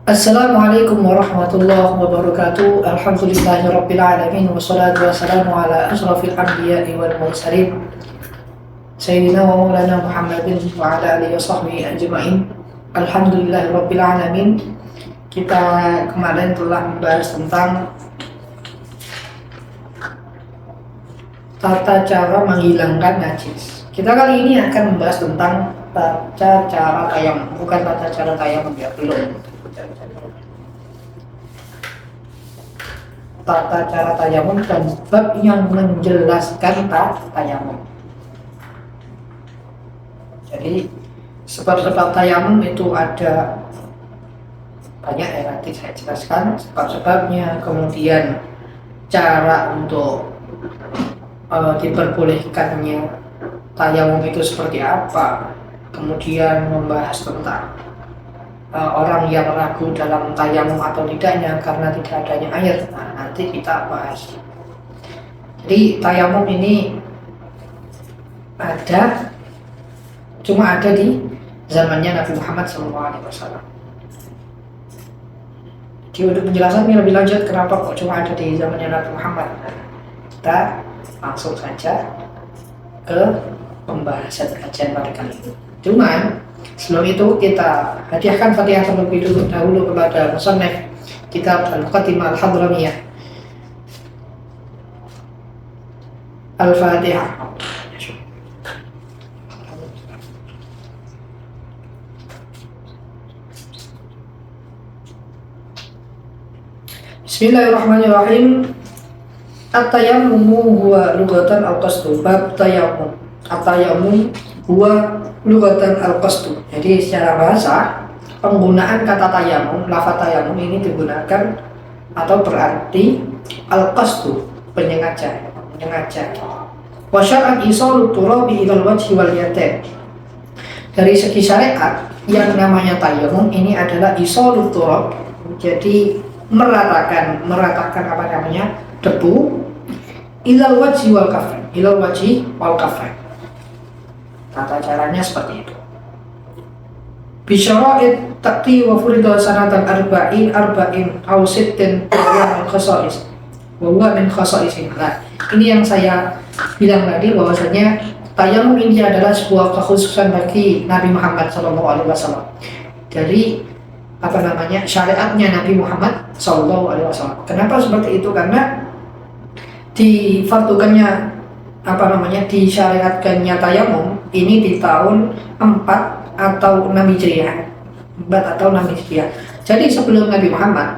Assalamualaikum warahmatullahi wabarakatuh. Alhamdulillahirabbil alamin wassalatu wassalamu ala asyrafil anbiya'i wal mursalin sayyidina wa maulana Muhammadin wa ala alihi washabbihi ajmain. Alhamdulillahirabbil alamin. Kita kemarin telah membahas tentang tata cara menghilangkan najis. Kita kali ini akan membahas tentang tata cara tayamum, bukan tata cara tayamum ya, belum. Tata cara tayamum dan bab yang menjelaskan tayamum. Jadi sebab-sebab tayamum itu ada banyak ya, nanti saya jelaskan sebab-sebabnya, kemudian cara untuk diperbolehkannya tayamum itu seperti apa, kemudian membahas tentang orang yang ragu dalam tayamum atau tidaknya karena tidak adanya air. Nah, nanti kita bahas. Jadi tayamum ini cuma ada di zamannya Nabi Muhammad SAW. Jadi untuk penjelasannya lebih lanjut kenapa kok cuma ada di zamannya Nabi Muhammad, nah, kita langsung saja ke pembahasan kajian pada kali ini. Cuman sebelum itu kita hadiahkan Fatihah terlebih dahulu kepada musannif kitab Al-Muqaddimah Al-Hadramiyah. Al-Fatihah. Bismillahirrahmanirrahim. At-tayammumu huwa lughatan al-qasdu. Bab tayammum. At-tayammum huwa lughatan al-qasdu. Jadi secara bahasa, penggunaan kata tayamum, lafaz tayamum ini digunakan atau berarti al-qasdu, menyengaja. Wa syar'an isalu turabi ilal wajhi wal yadain. Dari segi syariat, yang namanya tayamum ini adalah isalu turab, jadi meratakan apa namanya, debu, ilal wajhi wal kafain. Tata caranya seperti itu. Bisyara'id taqti wa furida sanatan arba'in aw sittin wa huwa min khasa'isih. Nah, ini yang saya bilang tadi bahwasanya tayamum ini adalah sebuah kekhususan bagi Nabi Muhammad SAW. Jadi syariatnya Nabi Muhammad SAW. Kenapa seperti itu? Karena disyariatkannya tayamum ini di tahun 4 atau 6 Hijriah. Jadi sebelum Nabi Muhammad,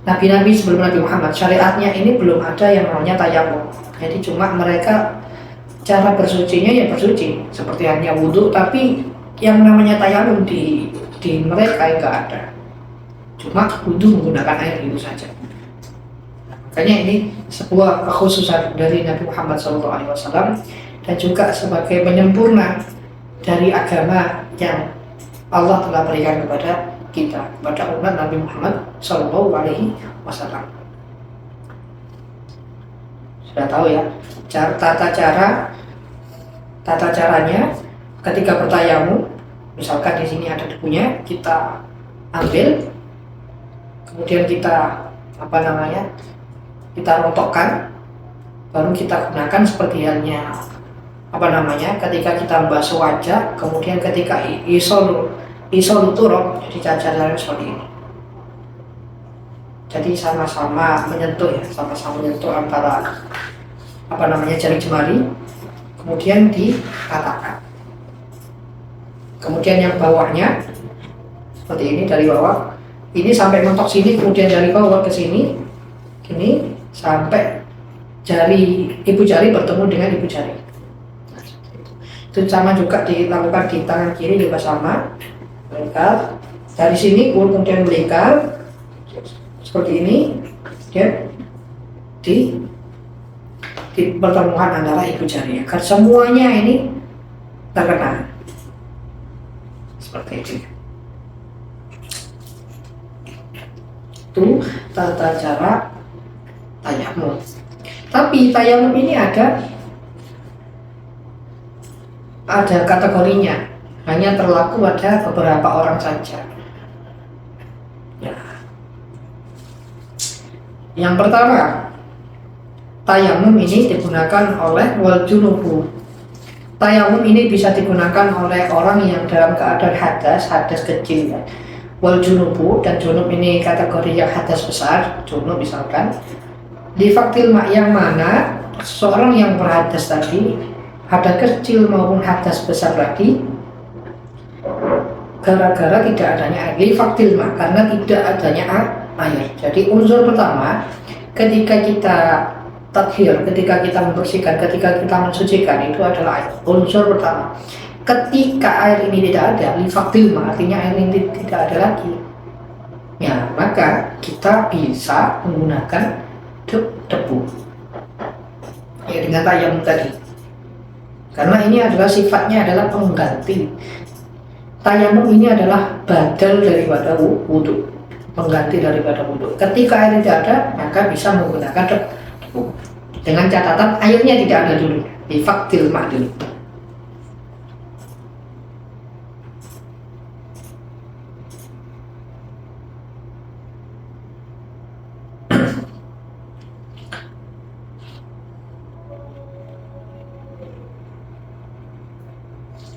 Nabi-Nabi sebelum Nabi Muhammad, syariatnya ini belum ada yang namanya tayamum. Jadi cuma mereka cara bersucinya ya bersuci seperti hanya wudhu, tapi yang namanya tayamum di mereka enggak ada. Cuma wudhu menggunakan air itu saja. Makanya ini sebuah kekhususan dari Nabi Muhammad SAW dan juga sebagai penyempurna dari agama yang Allah telah berikan kepada kita, kepada umat Nabi Muhammad SAW. Sudah tahu ya tata caranya ketika bertayamum. Misalkan di sini ada debunya, kita ambil, kemudian kita kita rontokkan, baru kita gunakan seperti halnya ketika kita membasuh wajah, kemudian ketika isol turab, jadi caranya seperti ini. Jadi sama-sama menyentuh antara jari jemari, kemudian diratakan. Kemudian yang bawahnya seperti ini, dari bawah ini sampai mentok sini, kemudian dari bawah ke sini, ini sampai ibu jari bertemu dengan ibu jari. Itu sama juga dilakukan di tangan kiri juga sama. Melingkar dari sini, kemudian melingkar seperti ini, ya, di pertemuan antara ibu jari agar semuanya ini terkena seperti itu. Itu tata cara tayamum. Tapi tayamum ini ada kategorinya, hanya berlaku pada beberapa orang saja. Ya. Yang pertama, tayamum ini digunakan oleh wal junubu. Tayamum ini bisa digunakan oleh orang yang dalam keadaan hadas kecil ya. Wal junubu, dan junub ini kategori yang hadas besar, junub misalkan. Di faktil mak, yang mana seorang yang berhadas tadi, hadas kecil maupun hadas besar tadi, gara-gara tidak adanya air. Di faktil mak, karena tidak adanya air. Jadi unsur pertama ketika kita tathir, ketika kita membersihkan, ketika kita mensucikan, itu adalah air. Unsur pertama. Ketika air ini tidak ada, li faktil mak, artinya air ini tidak ada lagi, ya maka kita bisa menggunakan debu ya dengan tayamum tadi, karena ini adalah sifatnya adalah pengganti. Tayamum ini adalah badal daripada wudhu, pengganti daripada wudhu. Ketika air tidak ada, maka bisa menggunakan debu, dengan catatan airnya tidak ada dulu, bifaktil mak dulu.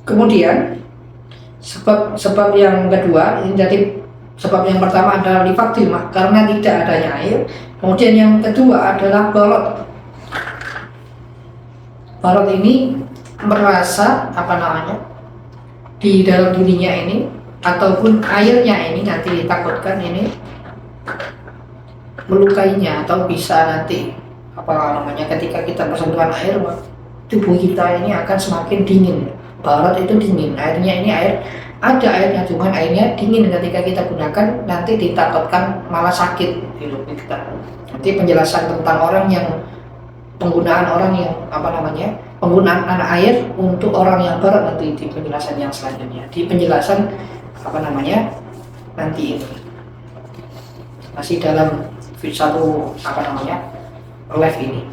Kemudian sebab yang kedua, ini jadi sebab yang pertama adalah lifaktil mak, karena tidak adanya air. Kemudian yang kedua adalah balot. Balot ini merasa di dalam dirinya ini ataupun airnya ini nanti ditakutkan ini melukainya, atau bisa nanti ketika kita bersentuhan air, tubuh kita ini akan semakin dingin. Balot itu dingin, airnya ini ada airnya, cuman airnya dingin. Ketika kita gunakan nanti ditakutkan malah sakit hidup kita. Nanti penjelasan tentang penggunaan air untuk orang yang barat nanti di penjelasan yang selanjutnya, di penjelasan nanti ini masih dalam satu live ini.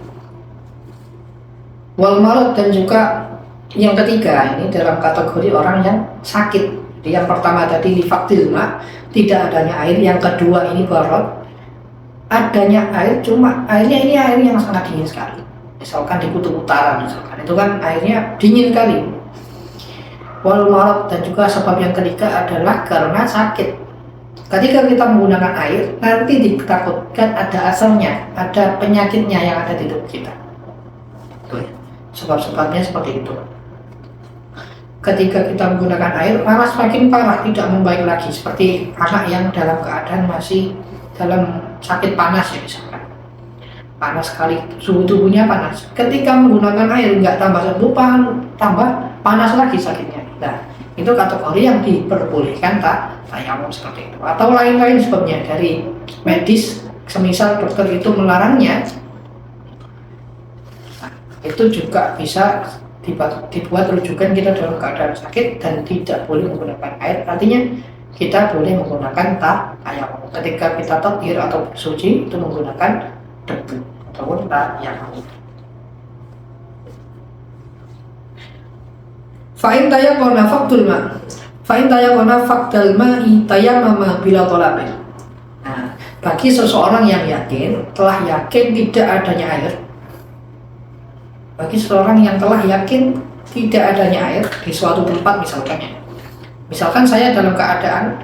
Wal marad, dan juga yang ketiga ini dalam kategori orang yang sakit. Jadi yang pertama tadi lifaktil mak, tidak adanya air. Yang kedua ini barot, adanya air, cuma airnya ini air yang sangat dingin sekali. Misalkan di kutub utara misalkan, itu kan airnya dingin sekali. Wal marad, dan juga sebab yang ketiga adalah karena sakit. Ketika kita menggunakan air, nanti ditakutkan ada asalnya, ada penyakitnya yang ada di tubuh kita. Sebab-sebabnya seperti itu. Ketika kita menggunakan air, malah semakin parah, tidak membaik lagi. Seperti anak yang dalam keadaan masih dalam sakit panas ya, misalkan panas sekali, suhu tubuhnya panas. Ketika menggunakan air, nggak tambah sembuh, tambah panas lagi sakitnya. Nah, itu kategori yang diperbolehkan tayamum seperti itu. Atau lain-lain sebabnya dari medis, semisal dokter itu melarangnya, itu juga bisa dibuat rujukan kita dalam keadaan sakit dan tidak boleh menggunakan air. Artinya kita boleh menggunakan tayamum. Ketika kita tathir atau bersuci, itu menggunakan debu ataupun tayamum. Fa'in tayaqona faqdul ma. Fa'in tayaqona faqdal ma'i tayammama bila tolabin. Nah, bagi seseorang yang telah yakin tidak adanya air, bagi seseorang yang telah yakin tidak adanya air di suatu tempat, misalkan saya dalam keadaan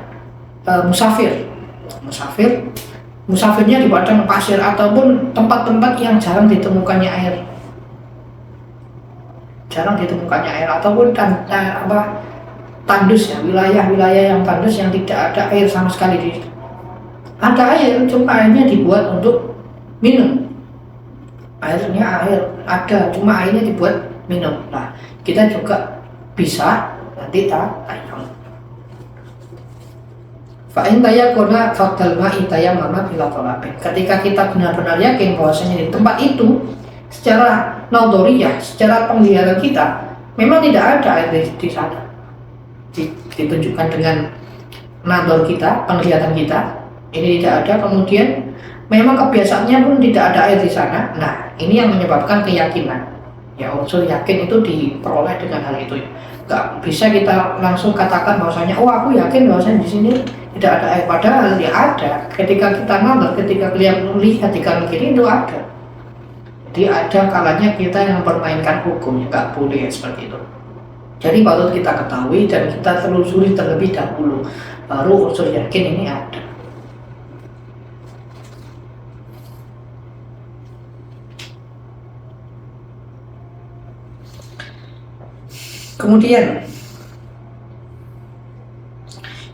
musafirnya di padang pasir ataupun tempat-tempat yang jarang ditemukannya air, ataupun tandus ya, wilayah-wilayah yang tandus yang tidak ada air sama sekali. Ada air, cuma airnya dibuat untuk minum. Airnya ada, cuma airnya dibuat minum. Nah, kita juga bisa nanti tayamum. Fa'in tayaqona faqdal ma'i tayammama bila tolabin. Ketika kita benar-benar yakin bahwasanya di tempat itu secara naudoriyah, secara penglihatan kita memang tidak ada air di sana, ditunjukkan dengan nador kita, penglihatan kita ini tidak ada, kemudian memang kebiasaannya pun tidak ada air di sana. Nah, ini yang menyebabkan keyakinan. Ya, unsur yakin itu diperoleh dengan hal itu. Gak bisa kita langsung katakan bahwasanya, oh aku yakin bahwasanya di sini di tidak ada air, padahal ya ada. Ketika kita nazar, ketika kalian melihat di kanan kiri itu ada. Jadi ada kalanya kita yang mempermainkan hukum, nggak boleh seperti itu. Jadi patut kita ketahui dan kita telusuri terlebih dahulu, baru unsur yakin ini ada. Kemudian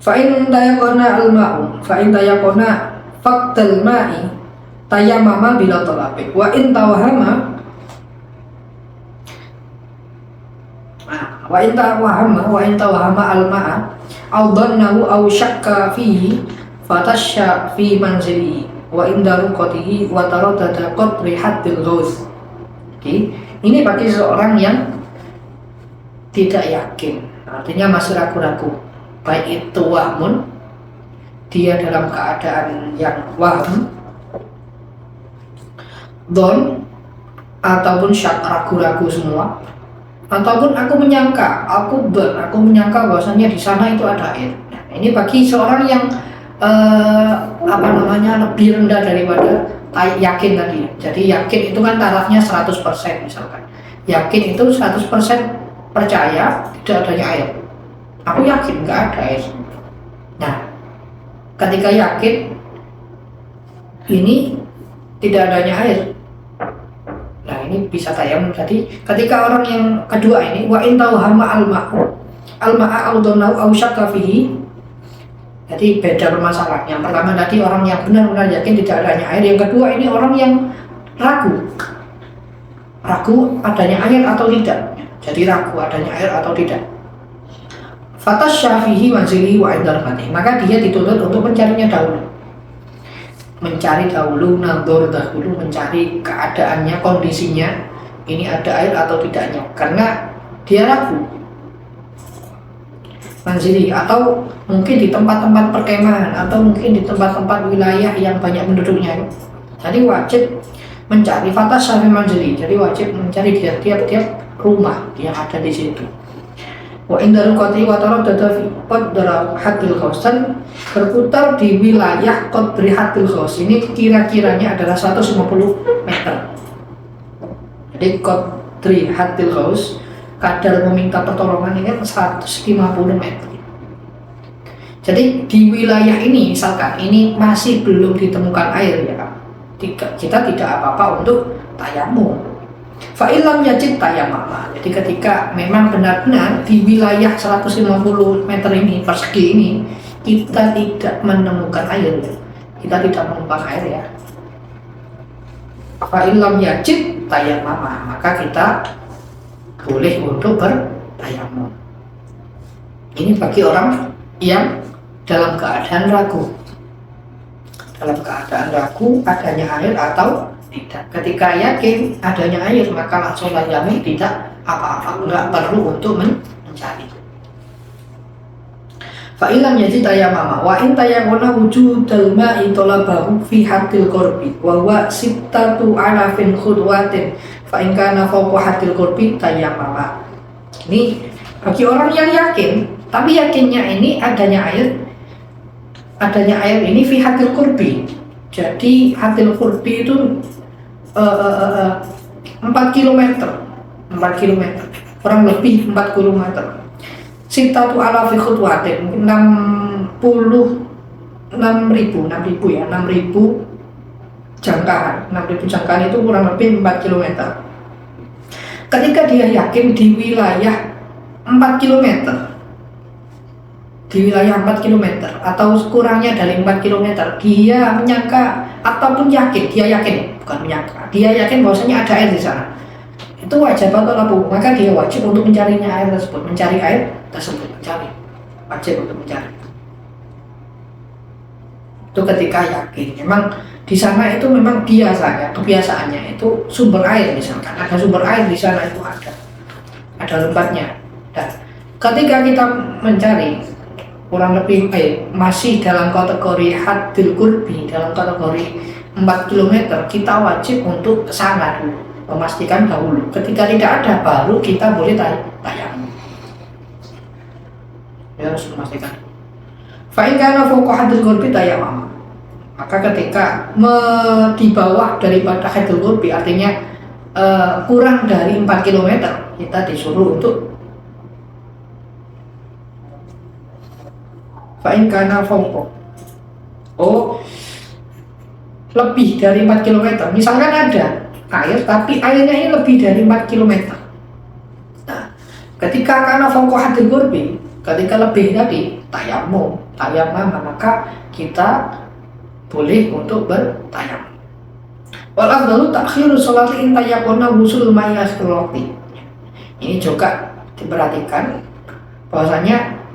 fa'in tayakona al-ma'u fa'in tayakona faktal ma'i tayammama bila talabik wa in tawahama wa in tawahama al-ma'a aw dhannahu aw syakka fihi fatashya fi manzilihi wa in daruqatihi wa taradada qadri haddil ghaus. Oke, ini bagi seorang yang tidak yakin, artinya masih ragu-ragu, baik itu wahmun, dia dalam keadaan yang waham, don, ataupun syak, ragu-ragu semua, ataupun aku menyangka bahwasanya di sana itu ada air. Nah, ini bagi seorang yang lebih rendah daripada yakin tadi. Jadi yakin itu kan tarafnya 100% misalkan. Yakin itu 100% percaya tidak adanya air. Aku yakin nggak ada air. Nah, ketika yakin ini tidak adanya air, nah ini bisa tayamum tadi. Ketika orang yang kedua ini wa in tawahama al-ma'a aw syakka fihi, jadi beda permasalahan. Yang pertama tadi orang yang benar-benar yakin tidak adanya air, yang kedua ini orang yang ragu adanya air atau tidak. Jadi ragu adanya air atau tidak. Fatas syafihi manzili wa indar fatih, maka dia dituntut untuk mencarinya dahulu. Mencari dahulu, nazar dahulu, mencari keadaannya, kondisinya, ini ada air atau tidaknya, karena dia ragu. Manzili, atau mungkin di tempat-tempat perkemahan, atau mungkin di tempat-tempat wilayah yang banyak penduduknya. Jadi wajib mencari fatas syafihi manzili, jadi wajib mencari dia tiap-tiap rumah yang ada di situ. Wa indaru qati wa taraddada fi qadra hadil khausan, berputar di wilayah qadri hadil khaus. Ini kira-kiranya adalah 150 meter. Jadi qadri hadil khaus, kadar meminta pertolongan ini 150 meter. Jadi di wilayah ini misalkan ini masih belum ditemukan air ya, kita tidak apa-apa untuk tayamum. Fa'ilam yajid tayammama. Jadi ketika memang benar-benar di wilayah 150 meter ini, persegi ini, kita tidak menemukan air ya. Kita tidak menemukan air ya. Fa'ilam yajid tayammama, maka kita boleh untuk bertayamum. Ini bagi orang yang dalam keadaan ragu. Dalam keadaan ragu adanya air atau tidak. Ketika yakin adanya air, maka langsung tayamum, tidak apa-apa, enggak perlu untuk mencari. Fa'ilam yajid tayammama wa in tayammuna wujudal ma'i talabahu fi haddil qurbi wa huwa sittatu alafin khudwatin fa in kana fawqa haddil qurbi tayammama. Ini bagi orang yang yakin, tapi yakinnya ini adanya air ini fi haddil qurbi. Jadi haddil qurbi itu 4 km, kurang lebih 4 km. Sitatu alafi khutwatin, 6.000 ya, 6.000 jangkaan. 6.000 jangkaan itu kurang lebih 4 km. Ketika dia yakin di wilayah 4 km, atau kurangnya dari 4 km, dia menyangka ataupun yakin, dia yakin bahwasanya ada air di sana, itu wajib atau labu, maka dia wajib untuk mencari air tersebut, wajib untuk mencari. Itu ketika yakin, memang di sana itu memang kebiasaannya itu sumber air, misalkan ada sumber air di sana, itu ada lembabnya. Dan ketika kita mencari kurang lebih masih dalam kategori haddil qurbi, dalam kategori 4 km, kita wajib untuk kesana dulu, memastikan dahulu. Ketika tidak ada, baru kita boleh tayamum. Ya, harus memastikan. Fa'in kana fawqa haddil ghurbi tayammum. Maka ketika di bawah daripada haddil ghurbi, artinya kurang dari 4 km, kita disuruh untuk fa'in kana fawqa, lebih dari 4 km. Misalkan ada air, tapi airnya ini lebih dari 4 km. Nah, ketika kana fawqa haddil ghurbi, ketika lebih tadi tayammum, maka kita boleh untuk bertayamum. Wal afdalu ta'khiru sholati in tayaqqana wusul ma'i akhir waqti. Ini juga diperhatikan bahwasanya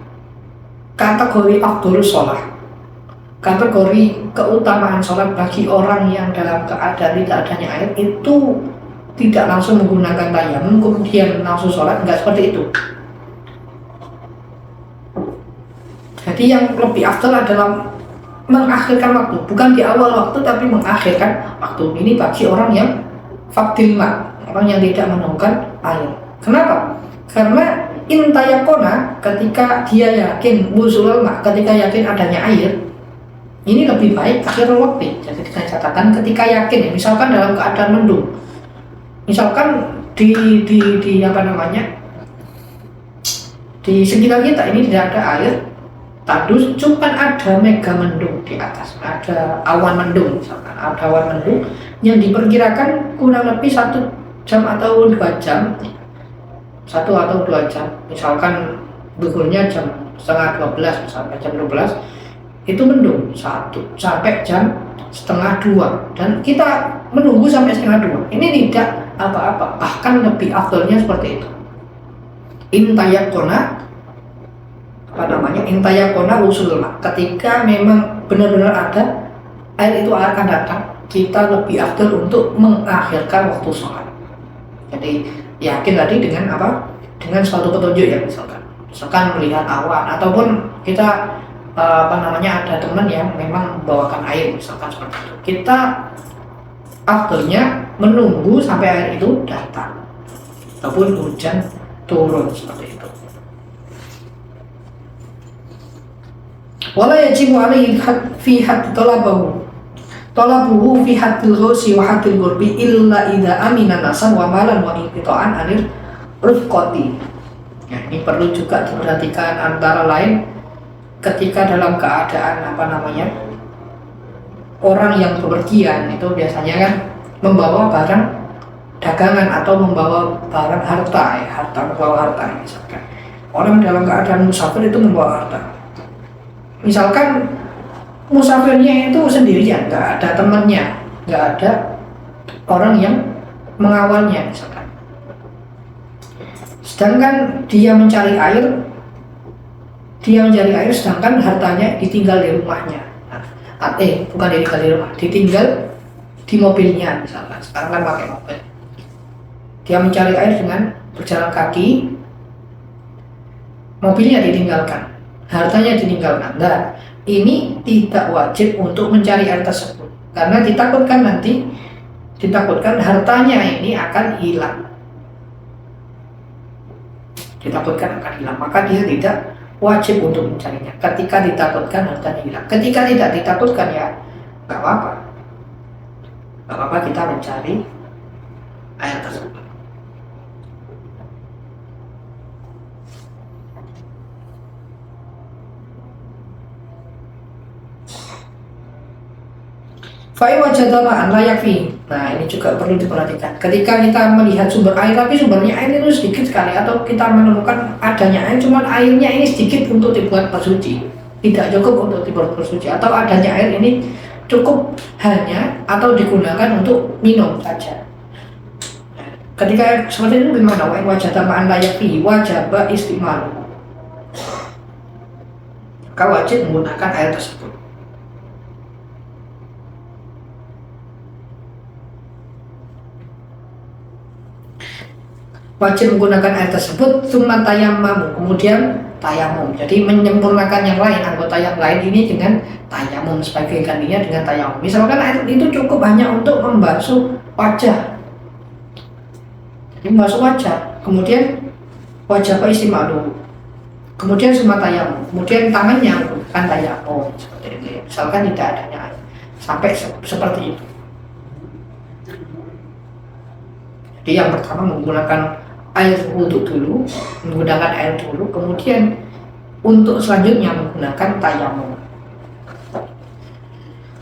kategori afdhalus sholat, kategori keutamaan sholat bagi orang yang dalam keadaan tidak adanya air itu tidak langsung menggunakan tayamum kemudian langsung sholat, enggak seperti itu. Jadi yang lebih afdal adalah mengakhirkan waktu, bukan di awal waktu tapi mengakhirkan waktu. Ini bagi orang yang faqdil ma, orang yang tidak menemukan air. Kenapa? Karena intayakona, ketika dia yakin wusulul ma, ketika yakin adanya air, ini lebih baik akhir waktu. Jadi dengan catatan ketika yakin, misalkan dalam keadaan mendung, misalkan di di sekitar kita ini tidak ada air, tandus cuma ada mega mendung di atas, ada awan mendung, misalkan ada awan mendung yang diperkirakan kurang lebih 1 jam atau 2 jam, 1 atau 2 jam, misalkan duhurnya jam setengah 12 sampai jam 12, itu mendung 1 sampai jam setengah 2, dan kita menunggu sampai setengah 2, ini tidak apa-apa, bahkan lebih afdolnya seperti itu. Intayakona intayakona wusul ma, ketika memang benar-benar ada air itu akan datang, kita lebih afdal untuk mengakhirkan waktu sholat. Jadi yakin tadi dengan apa? Dengan suatu petunjuk ya, misalkan melihat awan, ataupun kita ada teman yang memang membawakan air, misalkan seperti itu, kita afdalnya menunggu sampai air itu datang ataupun hujan turun seperti itu. Wala yajibu alaihi fi hadd talabuhu fi haddil ghausi wa haddil ghurbi illa idza amina nasan wa malan wa inqita'an anil rufqati. Ya, ini perlu juga diperhatikan, antara lain ketika dalam keadaan orang yang bepergian itu biasanya kan membawa barang dagangan atau membawa barang harta, misalkan orang dalam keadaan musafir itu membawa harta. Misalkan musafirnya itu sendirian, nggak ada temannya, nggak ada orang yang mengawalnya misalkan. Sedangkan dia mencari air sedangkan hartanya ditinggal di rumahnya. Bukan ditinggal di rumah, ditinggal di mobilnya misalkan. Sekarang kan pakai mobil. Dia mencari air dengan berjalan kaki, mobilnya ditinggalkan, hartanya ditinggalkan. Nah, ini tidak wajib untuk mencari air tersebut, karena ditakutkan hartanya ini akan hilang. Maka dia tidak wajib untuk mencarinya. Ketika ditakutkan hartanya hilang, ketika tidak ditakutkan ya nggak apa-apa kita mencari air tersebut. Fa'i wajada ma'an la yakfi. Nah, ini juga perlu diperhatikan. Ketika kita melihat sumber air, tapi sumbernya air itu sedikit sekali, atau kita menemukan adanya air, cuman airnya ini sedikit untuk dibuat bersuci, tidak cukup untuk dibuat bersuci, atau adanya air ini cukup hanya atau digunakan untuk minum saja. Ketika seperti itu gimana? Fa'i wajada ma'an la yakfi wajaba istimalu. Maka wajib menggunakan air tersebut. Wajib menggunakan air tersebut, tsumma tayammamu, kemudian tayamum. Jadi menyempurnakan yang lain, anggota yang lain ini dengan tayamum, sebagai gantinya dengan tayamum. Misalkan air itu cukup hanya untuk membasuh wajah, jadi membasuh wajah, kemudian wajah istimalu, kemudian tsumma tayamum, kemudian tangannya menggunakan tayamum seperti ini. Misalkan tidak adanya air, sampai seperti itu. Jadi yang pertama menggunakan air wudhu dulu, menggunakan air dulu, kemudian untuk selanjutnya menggunakan tayamum.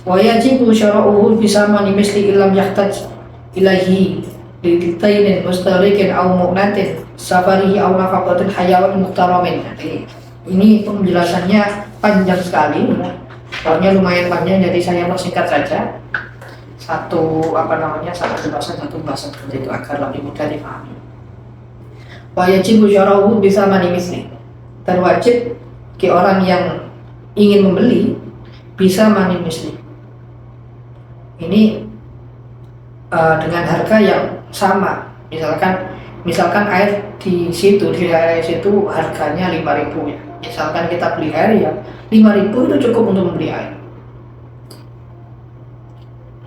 Wa yajibu syara'uhu bisamani misli illam yahtaj ilahi lilitainin mustarikin au mu'natin safarihi au nafaqatin hayawan muhtaramin. Jadi ini penjelasannya panjang sekali, soalnya lumayan panjang, jadi saya persingkat saja. Satu bahasan seperti itu agar lebih mudah dipahami. Wa yajibu syara'uhu bisamani misli, dan wajib ke orang yang ingin membeli bisa mani misli. Ini dengan harga yang sama. Misalkan air di daerah situ harganya 5.000 ya. Misalkan kita beli air ya 5.000 itu cukup untuk membeli air.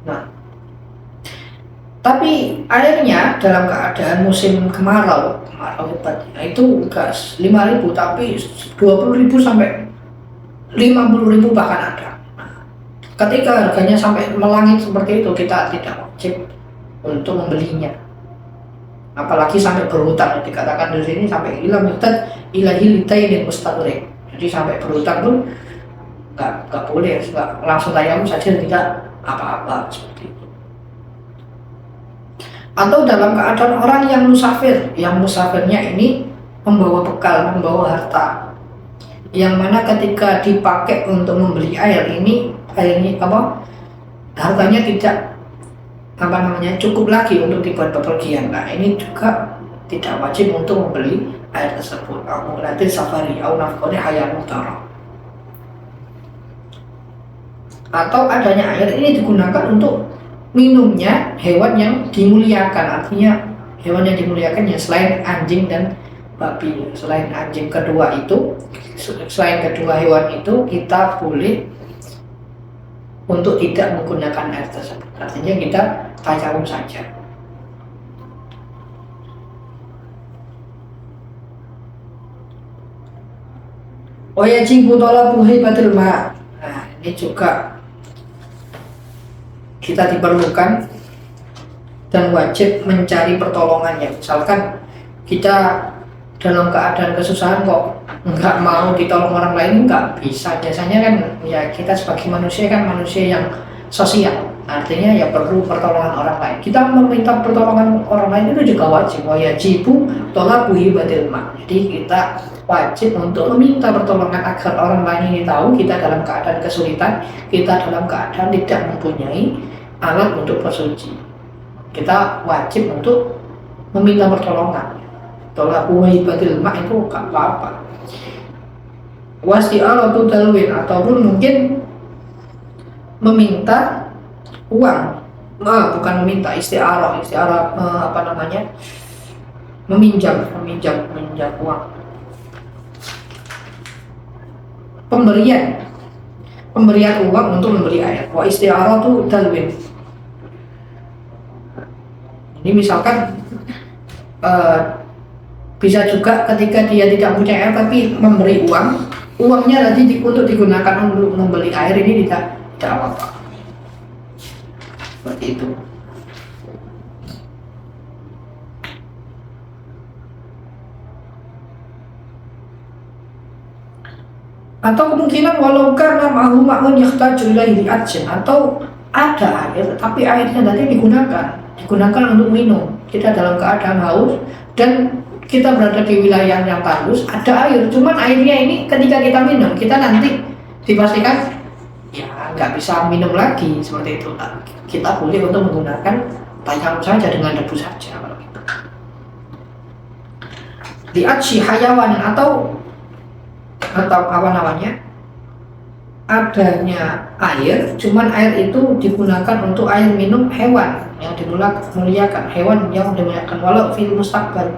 Nah, tapi airnya dalam keadaan musim kemarau hebat, itu enggak 5.000 tapi 20.000 sampai 50.000 bahkan ada. Ketika harganya sampai melangit seperti itu, kita tidak wajib untuk membelinya. Apalagi sampai berhutang, dikatakan di sini sampai ilam yutad ilahi litainin mustaqrik. Jadi sampai berhutang tuh nggak boleh, nggak langsung tayamum saja tidak apa-apa seperti itu. Atau dalam keadaan orang yang musafirnya ini membawa bekal, membawa harta, yang mana ketika dipakai untuk membeli air ini harganya tidak cukup lagi untuk dibuat bepergian. Nah, ini juga tidak wajib untuk membeli air tersebut. Nanti safari au nafqani hayan muhtara. Atau adanya air ini digunakan untuk minumnya hewan yang dimuliakan. Artinya hewan yang dimuliakan ya selain anjing dan babi. Selain kedua hewan itu kita boleh untuk tidak menggunakan air tersebut. Artinya kita tayamum saja. Wa yajibu talabu hibatil ma'. Nah, ini juga kita diperlukan dan wajib mencari pertolongannya. Misalkan kita dalam keadaan kesusahan kok nggak mau ditolong orang lain, nggak bisa. Biasanya kan ya kita sebagai manusia yang sosial, artinya ya perlu pertolongan orang lain. Kita meminta pertolongan orang lain itu juga wajib. Wa yajibu talabu hibatil ma'. Jadi kita wajib untuk meminta pertolongan agar orang lain ini tahu kita dalam keadaan kesulitan, kita dalam keadaan tidak mempunyai alat untuk bersuci. Kita wajib untuk meminta pertolongan. Talabu hibatil ma' itu gak apa-apa. Wasti'aratu dalwin, ataupun mungkin meminta uang. Bukan meminta, isti'arah meminjam uang. Pemberian uang untuk membeli air. Wa isti'aratu dalwin. Ini misalkan bisa juga ketika dia tidak punya air tapi memberi uangnya nanti untuk digunakan untuk membeli air, ini tidak apa-apa. Seperti itu. Atau kemungkinan walau karena ma'un yahtaju ilaihi ajin, atau ada air tapi airnya nanti digunakan untuk minum. Kita dalam keadaan haus dan kita berada di wilayah yang tandus, ada air, cuman airnya ini ketika kita minum, kita nanti dipastikan ya nggak bisa minum lagi seperti itu. Nah, kita boleh untuk menggunakan tayamum saja dengan debu saja kalau gitu. Di aji hayawan atau adanya air, cuman air itu digunakan untuk air minum hewan yang dimuliakan, hewan yang dimuliakan, walau fil mustaqbal.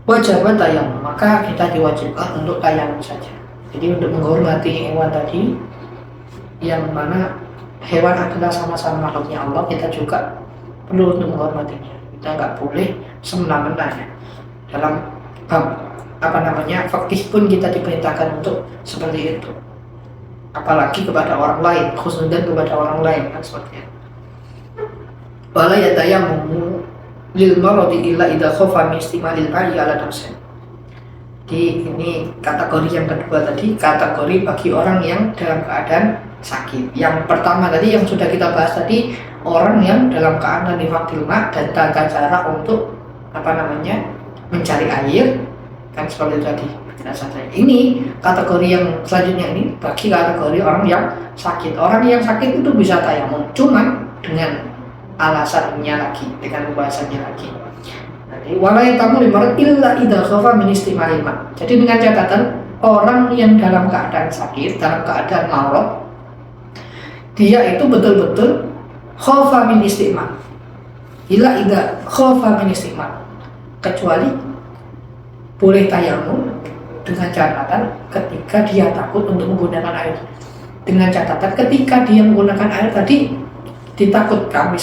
Wajib tayamum, maka kita diwajibkan untuk tayamum saja. Jadi untuk menghormati hewan tadi, yang mana hewan adalah sama-sama makhluknya Allah, kita juga perlu untuk menghormatinya. Kita nggak boleh semena-mena ya dalam bab fakih pun kita diperintahkan untuk seperti itu, apalagi kepada orang lain, khususnya kepada orang lain kan seperti itu. Wala yatayammamu lil maradi illa idza khafa min istimalil ma'i ala nafsi. Jadi ini kategori yang kedua tadi, kategori bagi orang yang dalam keadaan sakit. Yang pertama tadi yang sudah kita bahas tadi, orang yang dalam keadaan nifaqil ma' dan tata cara untuk mencari air kan seperti itu tadi. Ini kategori yang selanjutnya ini bagi kategori orang yang sakit. Orang yang sakit itu bisa tayamum, cuman dengan alasannya lagi, dengan pembahasannya lagi. Jadi wala yatamu limarat illa idza khafa min istimalil ma. Jadi dengan catatan orang yang dalam keadaan sakit, dalam keadaan marad, dia itu betul-betul khafa min istimal. Illa idza khafa min istimal. Kecuali boleh tayamum dengan catatan ketika dia takut untuk menggunakan air. Dengan catatan ketika dia menggunakan air tadi ditakutkan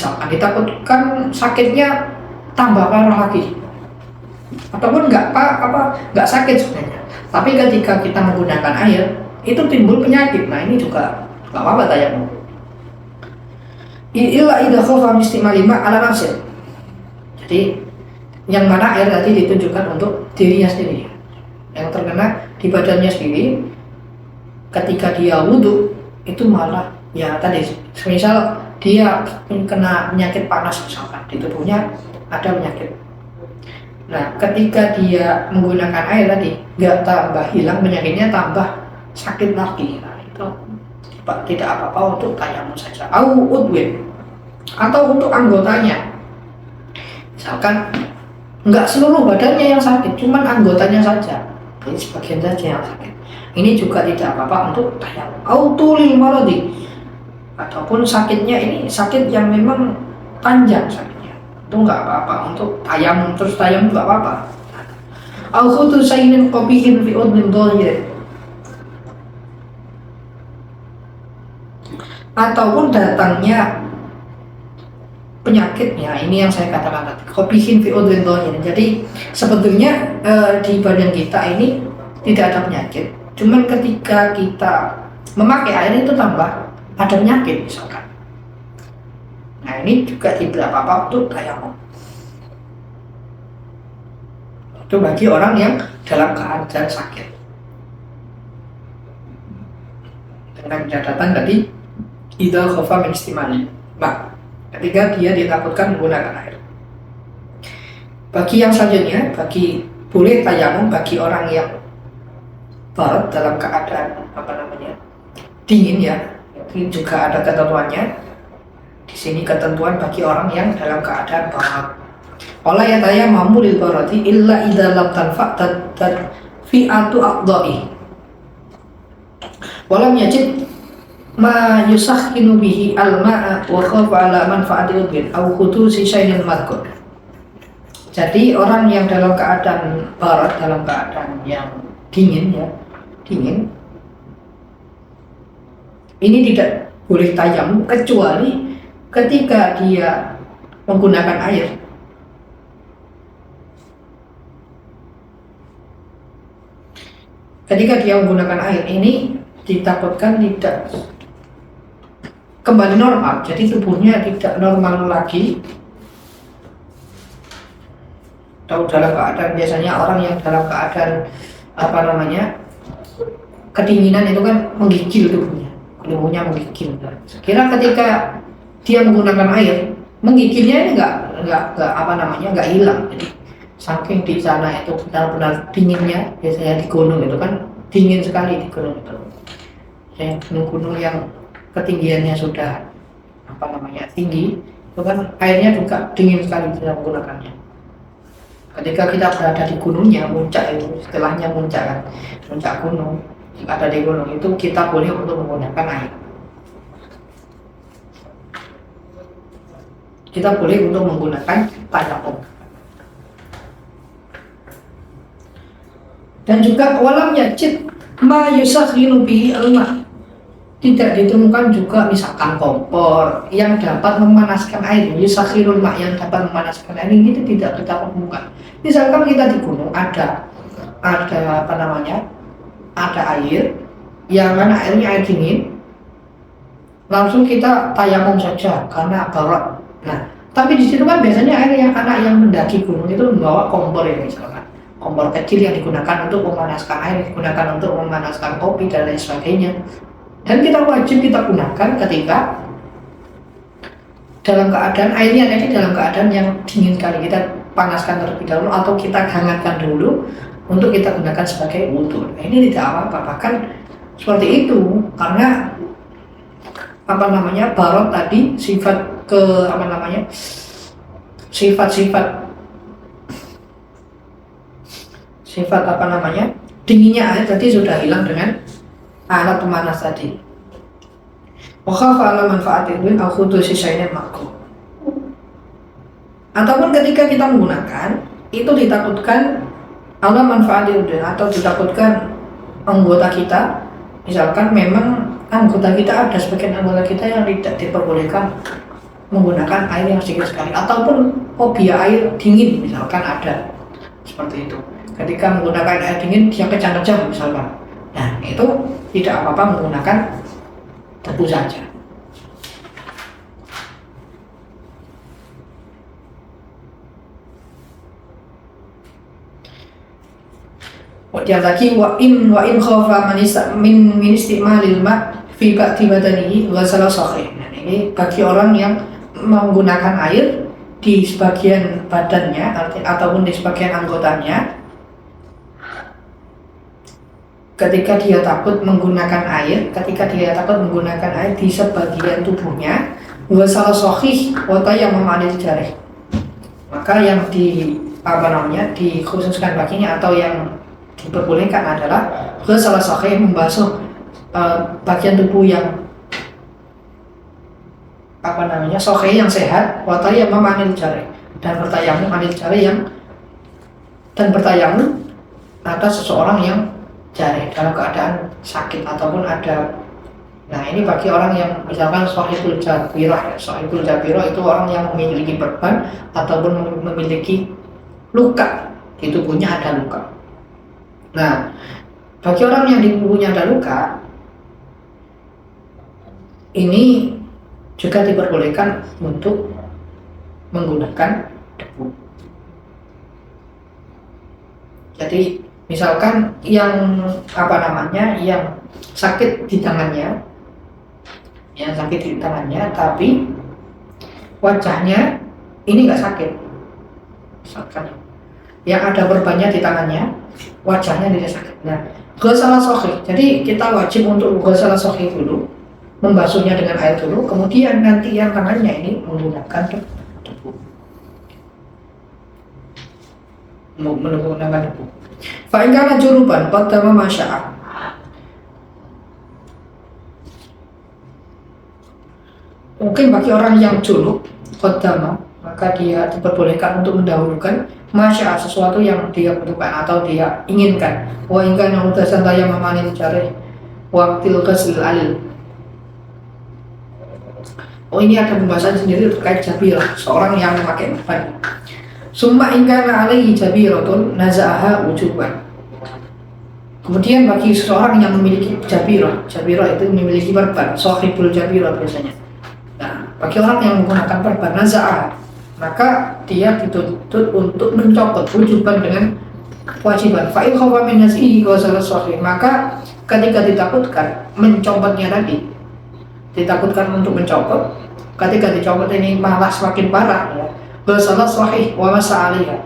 sakitnya tambah parah lagi, ataupun nggak sakit sebenarnya, tapi ketika kita menggunakan air itu timbul penyakit. Nah ini juga nggak apa-apa tayamum. Illa idza khafa min istimalil ma' ala nafsi. Jadi yang mana air tadi ditunjukkan untuk dirinya sendiri, yang terkena di badannya sendiri. Ketika dia wudhu itu malah ya tadi, misal dia kena penyakit panas misalkan, di tubuhnya ada penyakit. Nah ketika dia menggunakan air tadi nggak tambah hilang penyakitnya, tambah sakit lagi. Nah itu tidak apa-apa untuk tayamum saja. Au udwin, atau untuk anggotanya, misalkan nggak seluruh badannya yang sakit, cuman anggotanya saja, jadi sebagian saja yang sakit, ini juga tidak apa-apa untuk tayamum. Autulil maradi, ataupun sakitnya ini sakit yang memang panjang sakitnya, itu nggak apa-apa untuk tayamum. Terus tayamum nggak apa-apa. Au khutu sainin qabihin fi udmin dhahir, ataupun datangnya penyakitnya, ini yang saya katakan tadi, qabihin fi udmin dhahir. Jadi sebetulnya di badan kita ini tidak ada penyakit, cuman ketika kita memakai air itu tambah ada penyakit misalkan. Nah ini juga tidak apa-apa untuk tayamum. Itu bagi orang yang dalam keadaan sakit, dengan catatan tadi idza khafa min istimali. Nah ketika dia ditakutkan menggunakan air. Bagi yang selanjutnya, boleh tayamum bagi orang yang barat dalam keadaan dingin ya. Ini juga ada ketentuannya. Di sini ketentuan bagi orang yang dalam keadaan barat. Wala yatayammamu lil barati illa idza lam tanfa' fi'atu aqda'i. Walam yajid ma yusakhinu bihi al-ma'a wa khafa ala manfaati udwin au khudusi syai'in madhkur. Jadi orang yang dalam keadaan barat, dalam keadaan yang dingin ya, ini tidak boleh tayamum kecuali ketika dia menggunakan air. Ketika dia menggunakan air ini ditakutkan tidak kembali normal, jadi tubuhnya tidak normal lagi. Tahu dalam keadaan, biasanya orang yang dalam keadaan kedinginan itu kan menggigil tubuhnya menggigil. Kira ketika dia menggunakan air, menggigilnya ini nggak hilang. Jadi saking di sana itu benar-benar dinginnya, biasanya di gunung itu kan dingin sekali di gunung itu. Gunung-gunung yang ketinggiannya sudah tinggi, itu kan airnya juga dingin sekali kita menggunakannya. Ketika kita berada di gunungnya, puncak itu, setelahnya puncak gunung yang ada di gunung itu, kita boleh untuk menggunakan air. Kita boleh untuk menggunakan tayamum. Dan juga walam yajid ma yusakhinu bihi al-ma'. Tidak ditemukan juga misalkan kompor yang dapat memanaskan air, yusakhirul ma' yang dapat memanaskan air, ini tidak kita temukan. Misalkan kita di gunung ada ada apa namanya, ada air, yang mana airnya air dingin, langsung kita tayamum saja karena darurat. Nah, tapi di situ kan biasanya anak yang mendaki gunung itu membawa kompor ya, misalkan kompor kecil yang digunakan untuk memanaskan air, digunakan untuk memanaskan kopi dan lain sebagainya. Dan kita wajib kita gunakan ketika dalam keadaan airnya tadi dalam keadaan yang dingin sekali, kita panaskan terlebih dahulu atau kita hangatkan dulu untuk kita gunakan sebagai wudhu. Nah, ini tidak apa-apa, bahkan seperti itu karena apa namanya, barot tadi sifat ke apa namanya, sifat apa namanya, dinginnya air tadi sudah hilang dengan alat pemanas tadi. Wakhafa ala manfaatin win al-khudu sisainin makruh. Ataupun ketika kita menggunakan itu ditakutkan ala manfaatin atau ditakutkan anggota kita, misalkan memang anggota kita ada sebagian anggota kita yang tidak diperbolehkan menggunakan air yang sedikit sekali, ataupun fobia air dingin misalkan ada seperti itu. Ketika menggunakan air dingin dia kejang-kejang misalkan, nah itu tidak apa-apa menggunakan tebu saja. Kemudian lagi wa in khafa min istimalil ma fi ba'di badanihi ghasala sahih. Nah, ini bagi orang yang menggunakan air di sebagian badannya ataupun di sebagian anggotanya, ketika dia takut menggunakan air di sebagian tubuhnya, ghasala sahih wa tayammum anil jarih. Maka yang dikhususkan baginya atau yang diperbolehkan adalah ghasala sahih, membasuh bagian tubuh yang sahih yang sehat, wa tayammum anil jarih, dan bertayamum anil jarih dan bertayamum atas seseorang yang jarih dalam keadaan sakit ataupun ada. Nah, ini bagi orang yang misalkan sahibul jabirah. Sahibul jabirah itu orang yang memiliki beban ataupun memiliki luka, di tubuhnya ada luka. Nah, bagi orang yang di tubuhnya ada luka, ini juga diperbolehkan untuk menggunakan debu. Jadi misalkan yang sakit di tangannya, tapi wajahnya ini nggak sakit, misalkan yang ada perbannya di tangannya, wajahnya tidak sakit. Nah, ghasala sahih. Jadi kita wajib untuk ghasala sahih dulu, membasuhnya dengan air dulu, kemudian nanti yang tangannya ini menggunakan debu. Menggunakan debu. Fa in kana juruban qaddama masya'a. Mungkin bagi orang yang junub qaddama, maka dia diperbolehkan untuk mendahulukan masya'a, sesuatu yang dia butuhkan atau dia inginkan. Wa in kana mutasan tayammum anil jarih waqtil ghusl alil. Oh, ini ada pembahasan sendiri terkait jabirah, seorang yang memakai beban. Summa in kana alaihi jabiratun naza'aha wujuban. Kemudian bagi seseorang yang memiliki jabirah itu memiliki perban, sahibul jabirah biasanya. Nah, bagi orang yang menggunakan perban naza'ah, maka dia dituntut untuk mencopot wujuban dengan kewajiban. Fa in khafa min nazihi ghasala sahih, maka ketika ditakutkan mencopotnya tadi, ditakutkan untuk mencopot, ketika dicopot ini malah semakin parah ya, ghasala sahih wa masa'aliyah,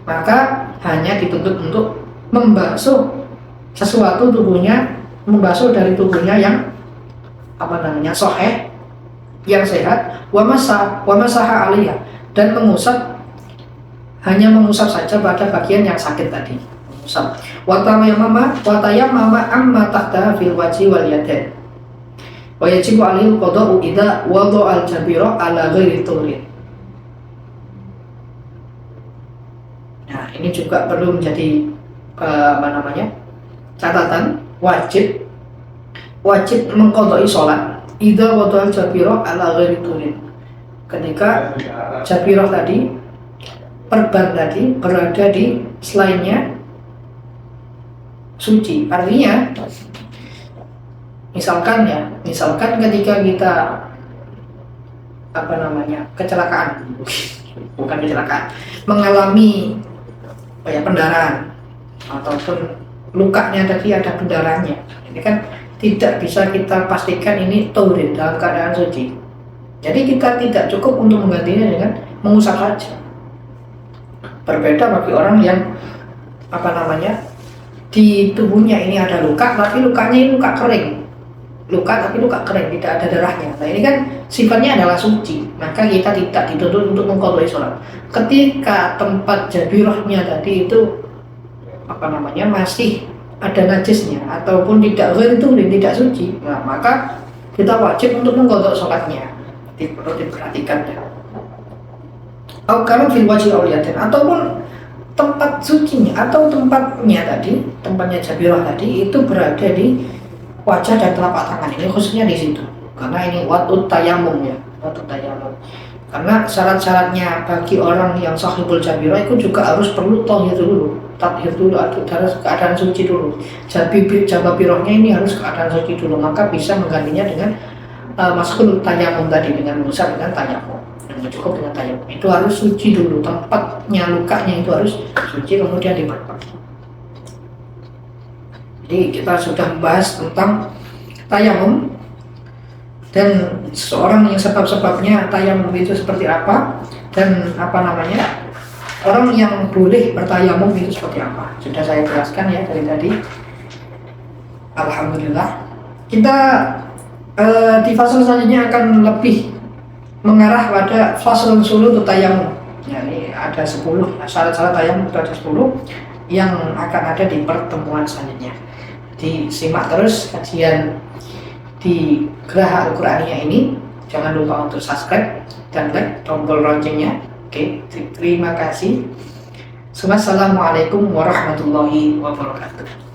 maka hanya dituntut untuk membasuh sesuatu tubuhnya, membasuh dari tubuhnya yang sahih, yang sehat, wa masaha aliyah, dan hanya mengusap saja pada bagian yang sakit tadi, mengusap. Wa tayammama amma tahta fil wajhi wal yadain. Wa yajibu alaihi qada'u idza wada'a al-jabira ala ghairi turin. Nah, ini juga perlu menjadi catatan, wajib mengqadai sholat idza wada'a al-jabira ala ghairi turin. Ketika jabirah tadi, perban tadi berada di selainnya suci. Artinya misalkan ketika kita kecelakaan, bukan kecelakaan, mengalami pendarahan ataupun lukanya tadi ada pendarahannya, ini kan tidak bisa kita pastikan ini taurin dalam keadaan suci. Jadi kita tidak cukup untuk menggantinya dengan mengusap saja. Berbeda bagi orang yang di tubuhnya ini ada luka, tapi lukanya ini luka kering, tidak ada darahnya. Nah ini kan sifatnya adalah suci, maka kita tidak dituntut untuk mengqadai sholat. Ketika tempat jabirahnya tadi itu masih ada najisnya ataupun tidak tidak suci, nah maka kita wajib untuk mengqadai sholatnya. Perlu diperhatikan ya. Kalau fil wajhi auliyatin, ataupun tempat sucinya atau tempatnya jabirah tadi itu berada di wajah dan telapak tangan, ini khususnya di situ, karena ini watut tayamum ya, karena syarat-syaratnya bagi orang yang sahibul jabirah itu juga harus perlu tathir dulu atau harus keadaan suci dulu. Jabirahnya ini harus keadaan suci dulu, maka bisa menggantinya dengan maskul tayamum tadi, dengan mengusap dengan tayamum. Cukup dengan tayamum itu harus suci dulu, tempatnya lukanya itu harus suci, kemudian diperbaiki. Jadi kita sudah membahas tentang tayamum dan seorang yang sebab-sebabnya tayamum itu seperti apa, dan orang yang boleh bertayamum itu seperti apa, sudah saya jelaskan ya dari tadi. Alhamdulillah. Kita di fase selanjutnya akan lebih mengarah pada faslun surut tayamum. Ya, ini ada 10 syarat-syarat tayamum, ada 10 yang akan ada di pertemuan selanjutnya. Jadi simak terus kajian di Geraha Al-Qur'aniyah ini. Jangan lupa untuk subscribe dan like tombol loncengnya. Oke, terima kasih. Wassalamualaikum warahmatullahi wabarakatuh.